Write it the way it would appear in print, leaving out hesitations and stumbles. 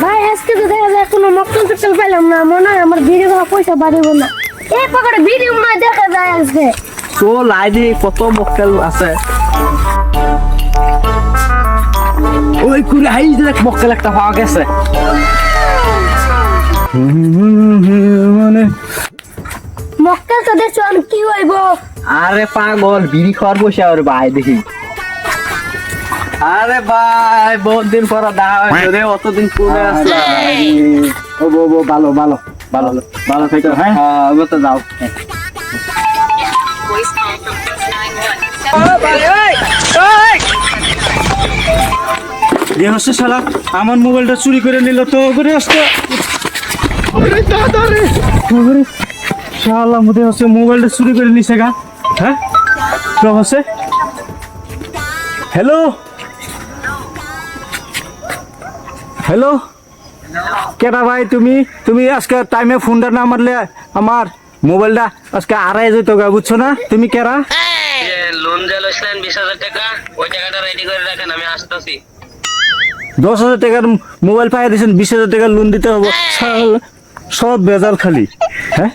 ভাই আজকে তো দেখা যায় কোনো মক্কেল টক্কেল পেলাম না, মনে হয় আমার ভিডিও পয়সা বাড়িব না। এই পকেটে ভিডিও মনে হয় দেখা যায় আজকে। তো লাইনে কত মক্কেল আছে, ওই করে হাই দেখ মক্কেল একটা পাওয়া গেছে। মক্কেল তো দেখছো আমি কি হইব? আরে পাগল বিড়ি খাওয়ার বসে আর ভাই দেখি। আরে ভাই বহুত দিন পর দেখা হয়েছে রে, অতদিন পরে আসলাম। ও ভালো ভালো ভালো ভালো থেকো। হ্যাঁ হ্যাঁ তো যাও। হচ্ছে শালা আমার মোবাইলটা চুরি করে নিল তো করে আসতো। শালা মধ্যে হচ্ছে মোবাইলটা চুরি করে নিছে গা। হ্যাঁ তো হচ্ছে হ্যালো হ্যালো কেটা ভাই, তুমি আজকে টাইমে ফোনটা না মারলে আমার মোবাইলটা আজকে আড়াই যেত গা, বুঝছো না? তুমি কেরা? লোন যা লইছেন 20,000 টাকা, ওই টাকাটা রেডি করে রাখেন, আমি আসতেছি। 10,000 টাকার মোবাইল পাইয়া দিয়েছেন, 20,000 টাকার লোন দিতে হবে। সব বেজাল খালি। হ্যাঁ